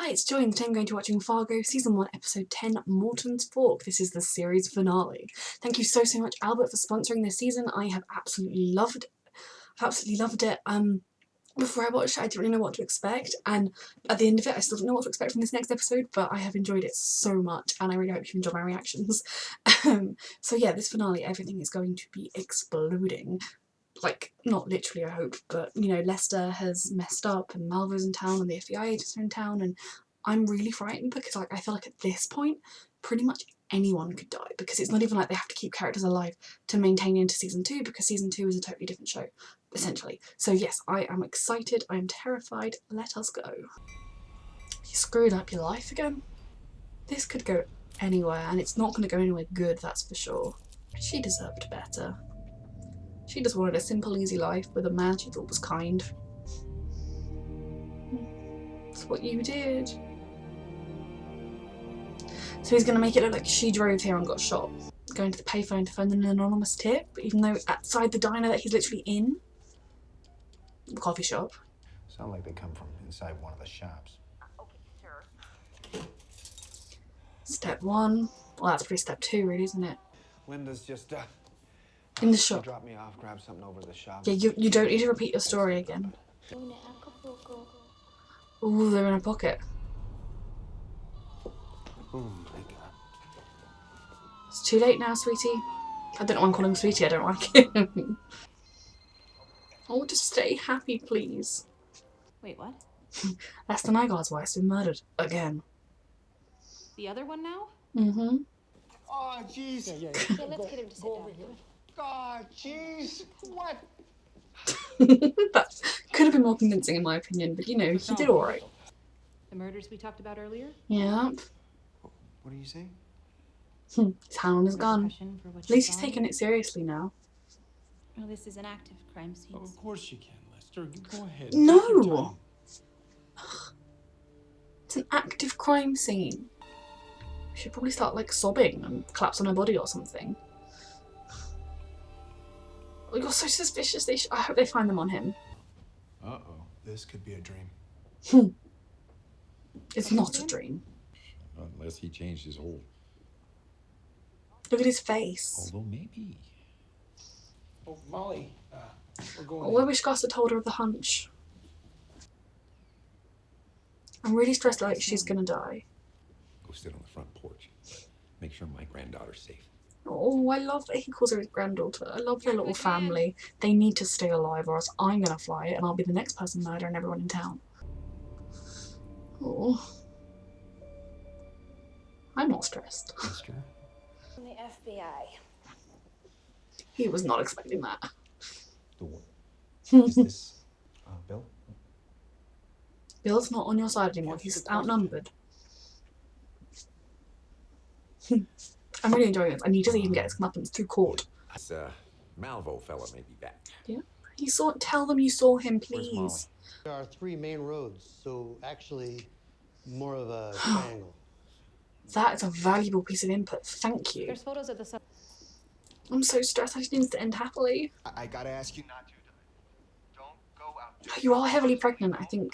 Hi, it's Joy and today I'm going to be watching Fargo Season 1 Episode 10, Morton's Fork. This is the series finale. Thank you so much, Albert, for sponsoring this season. I have absolutely loved it. Before I watched it, I didn't really know what to expect, and at the end of it, I still don't know what to expect from this next episode, but I have enjoyed it so much, and I really hope you enjoy my reactions. So yeah, this finale, everything is going to be exploding. Like, not literally I hope, but you know, Lester has messed up and Malvo's in town and the FBI agents are in town, and I'm really frightened because like I feel like at this point pretty much anyone could die, because it's not even like they have to keep characters alive to maintain into season 2, because season 2 is a totally different show essentially. So yes, I am excited, I am terrified. Let us go. You screwed up your life again? This could go anywhere, and it's not going to go anywhere good, that's for sure. She deserved better. She just wanted a simple, easy life with a man she thought was kind. That's what you did. So he's going to make it look like she drove here and got shot, going to the payphone to phone an anonymous tip, even though outside the diner that he's literally in, the coffee shop. Sound like they come from inside one of the shops. Okay, sir. Step 1. Well, that's pretty step 2, really, isn't it? Linda's just in the shop. Drop me off, grab something over the shop. Yeah, you don't need to repeat your story again. Ooh, they're in a pocket. Oh my god. It's too late now, sweetie. I don't know why I'm calling him sweetie, I don't like him. Oh, just stay happy, please. Wait, what? Lester Nygaard's wife's been murdered again. The other one now? Mm-hmm. Oh, jeez. Yeah, let's get him to sit down. God, jeez. What? That could have been more convincing in my opinion, but you know, he did alright. The murders we talked about earlier? Yeah. What are you saying? His hand on his gun. At least he's taking it seriously now. Well, this is an active crime scene. Of course you can, Lester. Go ahead. No! It's an active crime scene. We should probably start like sobbing and collapse on her body or something. Oh, you're so suspicious. I hope they find them on him. Uh-oh. This could be a dream. It's not a dream. Unless he changed his whole... Look at his face. Although maybe... Oh, Molly, we're going Oh, I wish Gus had told her of the hunch. I'm really stressed like she's gonna die. Go sit on the front porch. Make sure my granddaughter's safe. Oh, I love that he calls her his granddaughter. I love their little family. They need to stay alive or else I'm gonna fly it and I'll be the next person murdering everyone in town. Oh. I'm not stressed. Lester? From the FBI. He was not expecting that. The what? Is this, Bill? Bill's not on your side anymore. He's outnumbered. I'm really enjoying this, and he doesn't even get his comeuppance through court. This Malvo fella may be back. Yeah. Tell them you saw him, please. There are 3 main roads, so actually more of a triangle. That is a valuable piece of input. Thank you. There's photos of the sun. I'm so stressed. I just need this to end happily. I gotta ask you not to. Don't go out there. You are heavily pregnant, I think.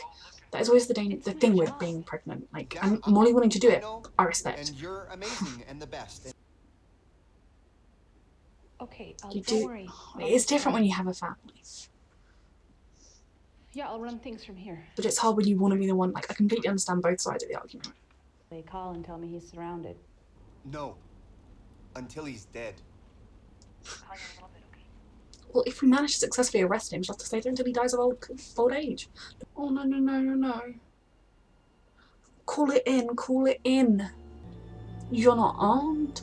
That is always the thing with being pregnant. Like, and Molly wanting to do it, I respect. And you're amazing and the best. Okay, You don't do. worry. It is different when you have a family. Yeah, I'll run things from here. But it's hard when you want to be the one. Like, I completely understand both sides of the argument. They call and tell me he's surrounded. No. Until he's dead. Well, if we manage to successfully arrest him, she'll have to stay there until he dies of old age. Oh, no, no, no, no, no. Call it in, call it in. You're not armed.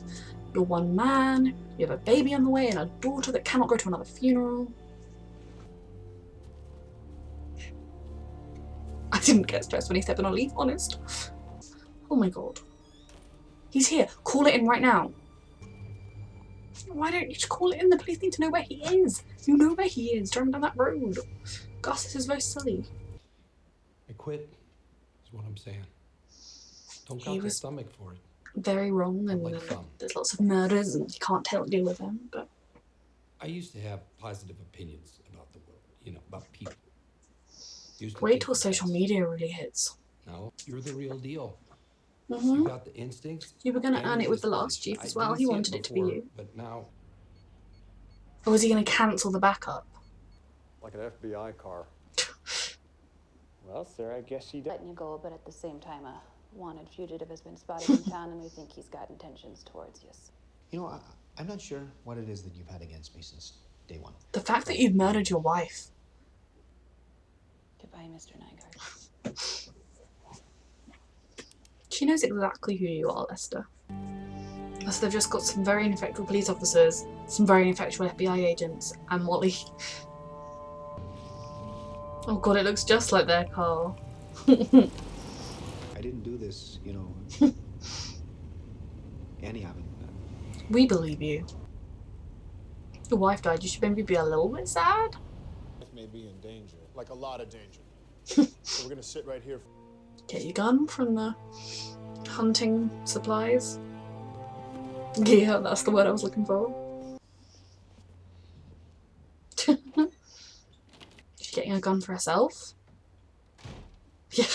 You're one man. You have a baby on the way and a daughter that cannot go to another funeral. I didn't get stressed when he stepped on a leaf, honest. Oh my god. He's here. Call it in right now. Why don't you just call it in? The police need to know where he is. You know where he is, driving down that road. Gus, this is very silly. I quit, is what I'm saying. Don't got the stomach for it. Very wrong, and there's lots of murders and you can't deal with them, but... I used to have positive opinions about the world, you know, about people. Wait till social media really hits. No, you're the real deal. Mm-hmm. You got the instincts. You were going to and earn the it with the discipline. last chief I as well. didn't He see wanted it to be before, you. But now, Or was he going to cancel the backup? Like an FBI car. Well, sir, I guess she does. Letting you go, but at the same time, a wanted fugitive has been spotted in town, and we think he's got intentions towards you. You know, I'm not sure what it is that you've had against me since day one. The fact that you've murdered your wife. Goodbye, Mr. Nygaard. She knows exactly who you are, Lester. So they've just got some very ineffectual police officers, some very ineffectual FBI agents, and Molly. Oh god, it looks just like their car. I didn't do this, you know. Annie haven't. We believe you. Your wife died, you should maybe be a little bit sad. May be in danger, like a lot of danger. So we're gonna sit right here. Get your gun from the hunting supplies. Yeah, that's the word I was looking for. She's getting a gun for herself? Yeah.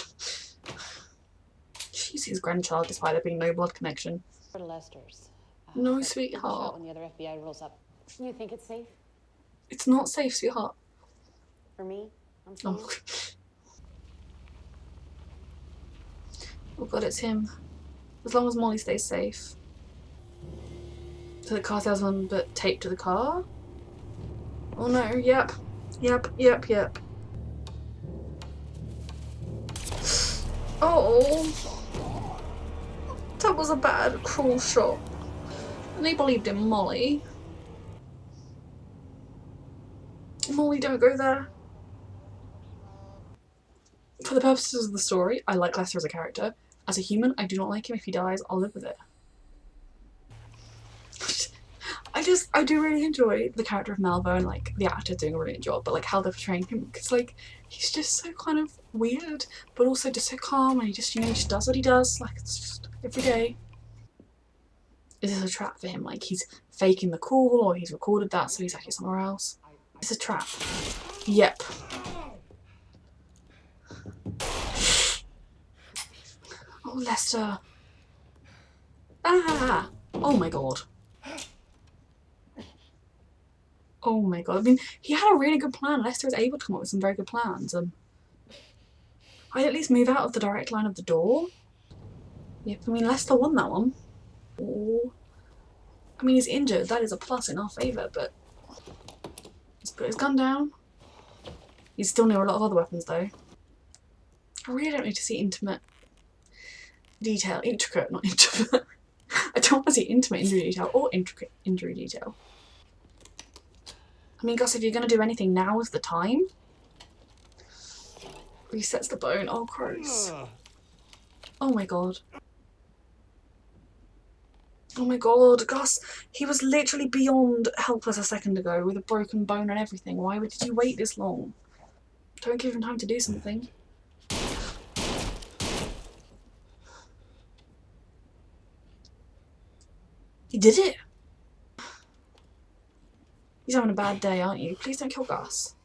She's his grandchild despite there being no blood connection. For Lester's. No, Shot sweetheart. when the other FBI rolls up. You think it's safe? It's not safe, sweetheart. For me? I'm saying. Oh. Oh god, it's him. As long as Molly stays safe. So the car salesman, but taped to the car? Oh no, yep. Yep. Oh. That was a bad, cruel shot. And they believed in Molly. Molly, don't go there. For the purposes of the story, I like Lester as a character. As a human, I do not like him. If he dies, I'll live with it. I do really enjoy the character of Malvo and like the actor doing a brilliant job, but like how they're portraying him, because like he's just so kind of weird, but also just so calm, and he just, you know, he just does what he does, like it's just every day. Is this a trap for him? Like he's faking the call, or he's recorded that so he's actually somewhere else? It's a trap. Yep. Oh, Lester. Ah! Oh my god. Oh my god. I mean, he had a really good plan. Lester was able to come up with some very good plans. I'd at least move out of the direct line of the door. Yep, I mean, Lester won that one. Oh. I mean, he's injured. That is a plus in our favour, but let's put his gun down. He's still near a lot of other weapons, though. I really don't need to see intimate detail. Intricate, not intimate. I don't want to see intimate injury detail or intricate injury detail. I mean, Gus, if you're going to do anything, now is the time. Resets the bone. Oh, gross. Oh my god. Oh my god, Gus, he was literally beyond helpless a second ago with a broken bone and everything. Why did you wait this long? Don't give him time to do something. You did it! He's having a bad day, aren't you? Please don't kill Gus.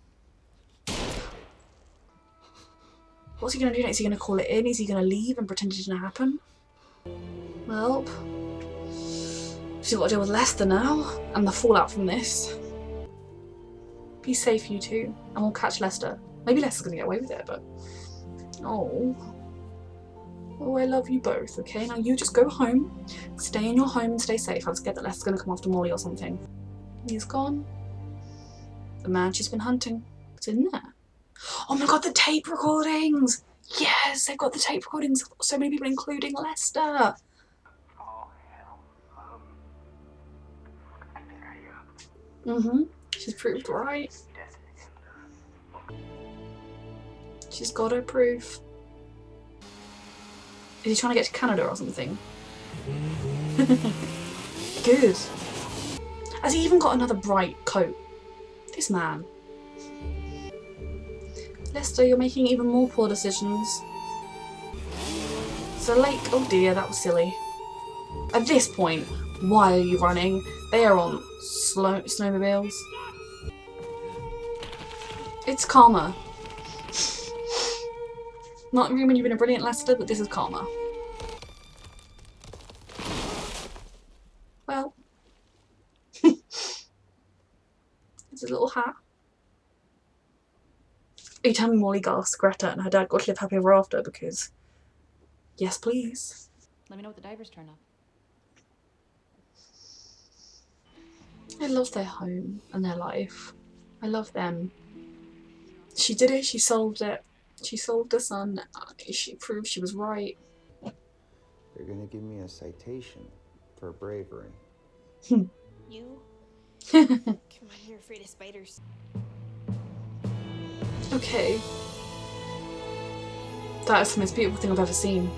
What's he gonna do next? Is he gonna call it in? Is he gonna leave and pretend it didn't happen? Well, she's got to deal with Lester now, and the fallout from this. Be safe, you two, and we'll catch Lester. Maybe Lester's gonna get away with it, but... Oh. Oh, I love you both, okay? Now you just go home, stay in your home and stay safe. I'm scared that Lester's gonna come after Molly or something. He's gone. The man she's been hunting. What's in there? Oh my god, the tape recordings! Yes, they've got the tape recordings. So many people, including Lester. Oh, hell. I think Mm-hmm. She's proved right. She's got her proof. Is he trying to get to Canada or something? Good. Has he even got another bright coat? This man. Lester, you're making even more poor decisions. It's a lake. Oh dear, that was silly. At this point, why are you running? They are on snowmobiles. It's calmer. Not even when you've been a brilliant Lester, but this is karma. Well, it's a little hat. Are you telling me Molly gasped Greta and her dad got to live happy ever after? Because, yes please. Let me know what the divers turn up. I love their home and their life. I love them. She did it, she solved it. She solved the son. She proved she was right. They're gonna give me a citation for bravery. You? Come on, you're afraid of spiders. Okay. That is the most beautiful thing I've ever seen.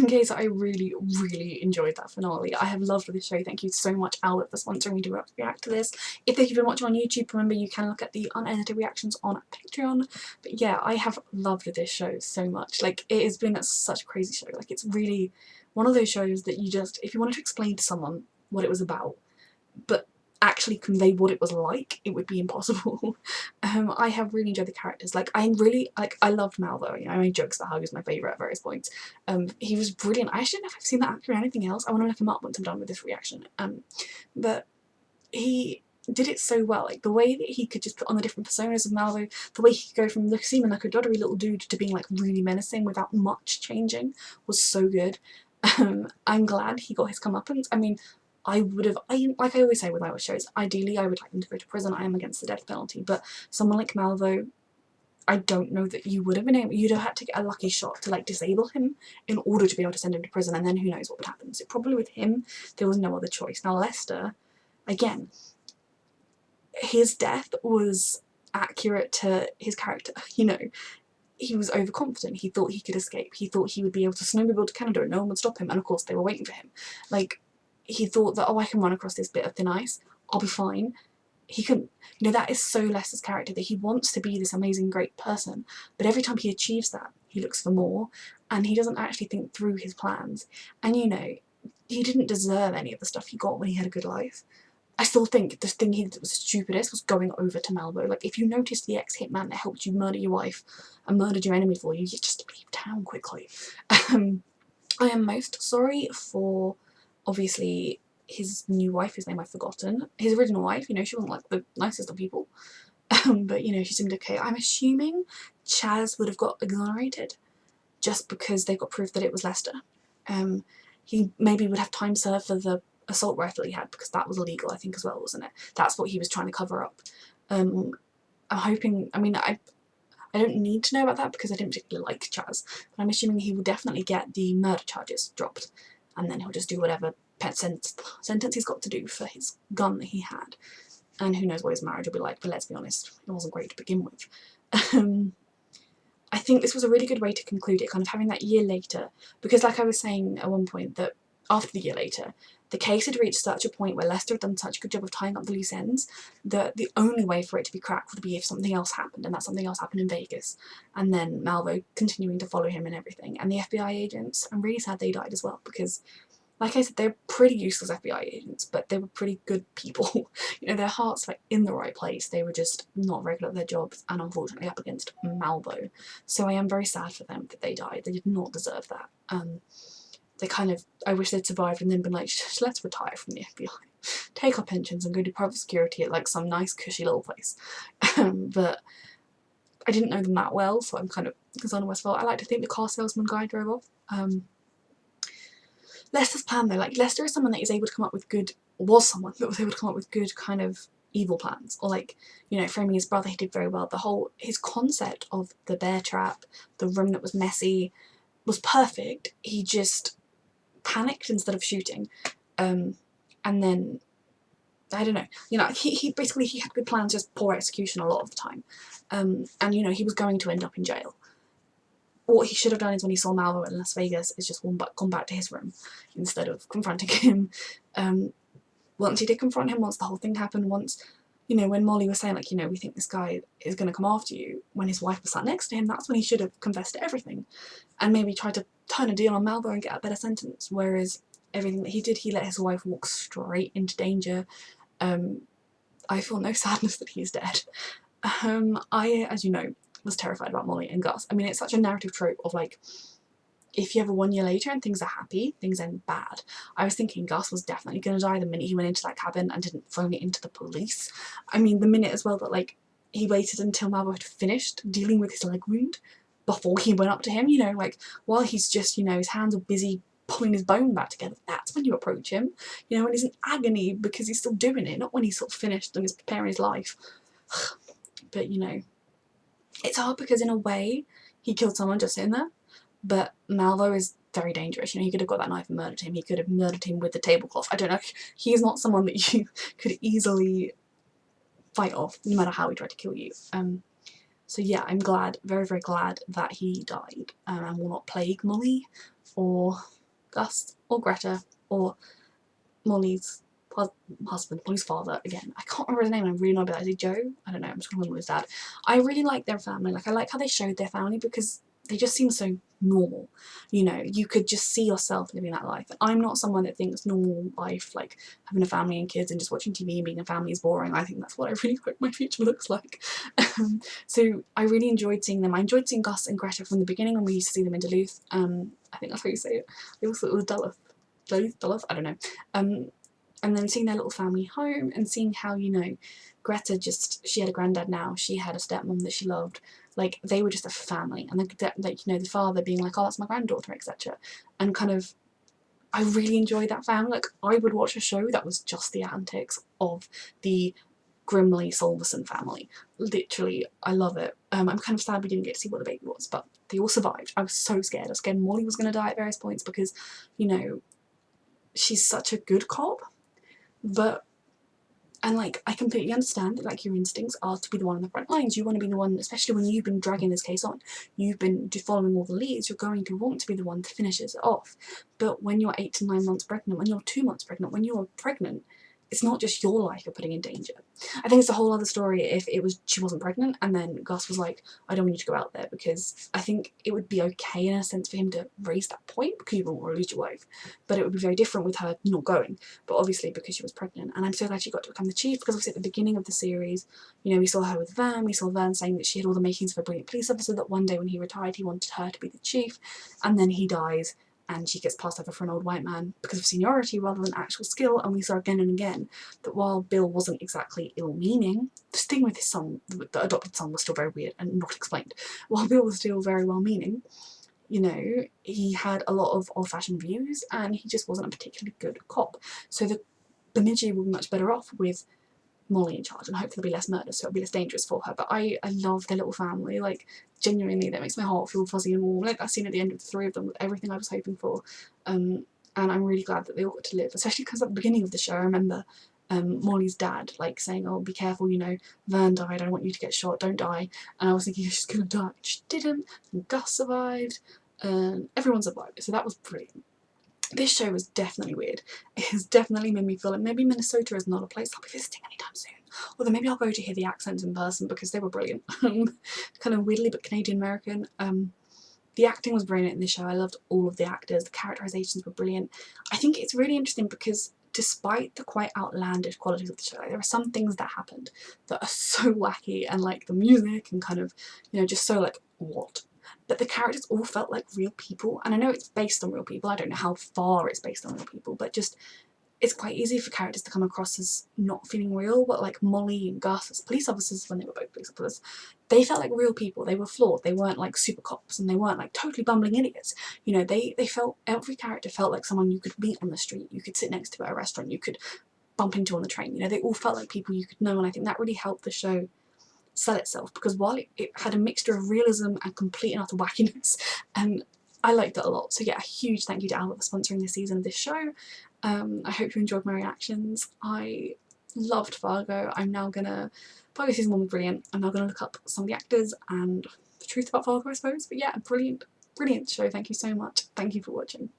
Okay, so I really, really enjoyed that finale. I have loved this show. Thank you so much, Albert, for sponsoring me to react to this. If you've been watching on YouTube, remember you can look at the unedited reactions on Patreon. But yeah, I have loved this show so much. Like, it has been such a crazy show. Like, it's really one of those shows that you just, if you wanted to explain to someone what it was about, but actually convey what it was like, it would be impossible. I have really enjoyed the characters. Like, I loved Malvo. You know, I made jokes about how he was my favourite at various points. He was brilliant. I actually don't know if I've seen that actor in anything else. I want to look him up once I'm done with this reaction. But he did it so well. Like, the way that he could just put on the different personas of Malvo, the way he could go from seeming like a doddery little dude to being like really menacing without much changing was so good. I'm glad he got his comeuppance. I mean, like I always say with our shows, ideally I would like them to go to prison. I am against the death penalty, but someone like Malvo, I don't know that you would have been able, you'd have had to get a lucky shot to like disable him in order to be able to send him to prison, and then who knows what would happen. So probably with him, there was no other choice. Now Lester, again, his death was accurate to his character, you know. He was overconfident. He thought he could escape. He thought he would be able to snowmobile to Canada and no one would stop him, and of course they were waiting for him. Like, he thought that, oh, I can run across this bit of thin ice, I'll be fine. He couldn't. You know, that is so Lester's character, that he wants to be this amazing, great person, but every time he achieves that, he looks for more, and he doesn't actually think through his plans. And you know, he didn't deserve any of the stuff he got when he had a good life. I still think the thing he did that was stupidest was going over to Malvo. Like, if you noticed the ex-hitman that helped you murder your wife and murdered your enemy for you, you just leave town quickly. I am most sorry for, obviously, his new wife, whose name I've forgotten. His original wife, you know, she wasn't like the nicest of people. But, you know, she seemed okay. I'm assuming Chaz would have got exonerated just because they got proof that it was Lester. He maybe would have time served for the assault rifle he had, because that was illegal, I think, as well, wasn't it? That's what he was trying to cover up. I'm hoping, I mean, I don't need to know about that because I didn't particularly like Chaz, but I'm assuming he will definitely get the murder charges dropped, and then he'll just do whatever sentence he's got to do for his gun that he had. And who knows what his marriage will be like, but let's be honest, it wasn't great to begin with. I think this was a really good way to conclude it, kind of having that year later, because like I was saying at one point, that after the year later, the case had reached such a point where Lester had done such a good job of tying up the loose ends that the only way for it to be cracked would be if something else happened, and that something else happened in Vegas, and then Malvo continuing to follow him and everything. And the FBI agents, I'm really sad they died as well, because like I said, they're pretty useless FBI agents, but they were pretty good people. You know, their hearts were in the right place. They were just not very good at their jobs, and unfortunately up against Malvo. So I am very sad for them that they died. They did not deserve that. They kind of, I wish they'd survived and then been like, let's retire from the FBI. Take our pensions and go do private security at like some nice cushy little place. But I didn't know them that well, so I'm kind of concerned with myself. I like to think the car salesman guy drove off. Lester's plan though, like Lester is someone that is able to come up with good, was someone that was able to come up with good kind of evil plans, or like, you know, framing his brother, he did very well. The whole, his concept of the bear trap, the room that was messy, was perfect. He just panicked instead of shooting, and then I don't know, you know, he basically, he had good plans, just poor execution a lot of the time, and you know, he was going to end up in jail. What he should have done is when he saw Malvo in Las Vegas is just gone back to his room instead of confronting him. Once he did confront him, once the whole thing happened, once, you know, when Molly was saying like, you know, we think this guy is going to come after you, when his wife was sat next to him, that's when he should have confessed to everything and maybe tried to turn a deal on Malvo and get a better sentence. Whereas everything that he did, he let his wife walk straight into danger. I feel no sadness that he's dead. As you know, was terrified about Molly and Gus. I mean, it's such a narrative trope of like, if you have a 1 year later and things are happy, things end bad. I was thinking Gus was definitely going to die the minute he went into that cabin and didn't phone it into the police. I mean, the minute as well that like he waited until Malvo had finished dealing with his leg wound before he went up to him, you know, like while he's just, you know, his hands are busy pulling his bone back together, that's when you approach him, you know, when he's in agony because he's still doing it, not when he's sort of finished and is preparing his life. But, you know, it's hard because in a way he killed someone just sitting there, but Malvo is very dangerous. You know, he could have got that knife and murdered him. He could have murdered him with the tablecloth. I don't know. He's not someone that you could easily fight off, no matter how he tried to kill you. So yeah, I'm glad, very, very glad that he died and will not plague Molly or Gus or Greta or Molly's husband, Molly's father, again. I can't remember his name and I'm really annoyed about that. Is it Joe? I don't know, I'm just going to remember his dad. I really like their family. Like, I like how they showed their family because they just seem so normal. You know, you could just see yourself living that life. I'm not someone that thinks normal life, like having a family and kids and just watching TV and being a family is boring. I think that's what I really hope my future looks like. So I really enjoyed seeing them. I enjoyed seeing Gus and Greta from the beginning when we used to see them in Duluth. I think that's how you say it. I also thought it was Duluth, I don't know. And then seeing their little family home and seeing how, you know, Greta she had a granddad now, she had a stepmom that she loved, like they were just a family, and like, you know, the father being like, oh, that's my granddaughter, etc. And kind of, I really enjoyed that family. Like, I would watch a show that was just the antics of the Grimley Solverson family. Literally, I love it. I'm kind of sad we didn't get to see what the baby was, but they all survived. I was so scared. I was scared Molly was going to die at various points because, you know, she's such a good cop. But, and like, I completely understand that like your instincts are to be the one on the front lines. You want to be the one, especially when you've been dragging this case on, you've been following all the leads, you're going to want to be the one that finishes it off. But when you're 8 to 9 months pregnant, when you're 2 months pregnant, when you're pregnant, it's not just your life you're putting in danger. I think it's a whole other story if she wasn't pregnant and then Gus was like, I don't want you to go out there, because I think it would be okay in a sense for him to raise that point because you wouldn't want to lose your wife. But it would be very different with her not going. But obviously because she was pregnant, and I'm so glad she got to become the chief, because obviously at the beginning of the series, you know, we saw her with Vern, we saw Vern saying that she had all the makings of a brilliant police officer, that one day when he retired he wanted her to be the chief, and then he dies and she gets passed over for an old white man because of seniority rather than actual skill. And we saw again and again that while Bill wasn't exactly ill-meaning, the thing with his son, the adopted son, was still very weird and not explained. While Bill was still very well-meaning, you know, he had a lot of old-fashioned views and he just wasn't a particularly good cop. So the Bemidji will be much better off with Molly in charge, and hopefully there'll be less murder, so it'll be less dangerous for her. But I love their little family, like genuinely that makes my heart feel fuzzy and warm. Like that scene at the end of the three of them with everything I was hoping for, and I'm really glad that they all got to live, especially because at the beginning of the show I remember Molly's dad like saying, oh, be careful, you know, Vern died, I don't want you to get shot, don't die. And I was thinking she's gonna die, she didn't, and Gus survived, and everyone survived, so that was brilliant. This show was definitely weird. It has definitely made me feel like maybe Minnesota is not a place I'll be visiting anytime soon. Although maybe I'll go to hear the accents in person because they were brilliant. Kind of weirdly but Canadian American. The acting was brilliant in this show. I loved all of the actors. The characterizations were brilliant. I think it's really interesting because despite the quite outlandish qualities of the show, like, there are some things that happened that are so wacky, and like the music and kind of, you know, just so like, what? But the characters all felt like real people, and I know it's based on real people, I don't know how far it's based on real people, but just, it's quite easy for characters to come across as not feeling real. But like Molly and Gus as police officers, when they were both police officers, they felt like real people. They were flawed, they weren't like super cops, and they weren't like totally bumbling idiots. You know, they felt, every character felt like someone you could meet on the street, you could sit next to at a restaurant, you could bump into on the train. You know, they all felt like people you could know, and I think that really helped the show sell itself, because while it had a mixture of realism and complete and utter wackiness, and I liked it a lot. So yeah, a huge thank you to Albert for sponsoring this season of this show. I hope you enjoyed my reactions. I loved Fargo. Fargo season 1 was brilliant. I'm now gonna look up some of the actors and the truth about Fargo, I suppose. But yeah, brilliant, brilliant show. Thank you so much. Thank you for watching.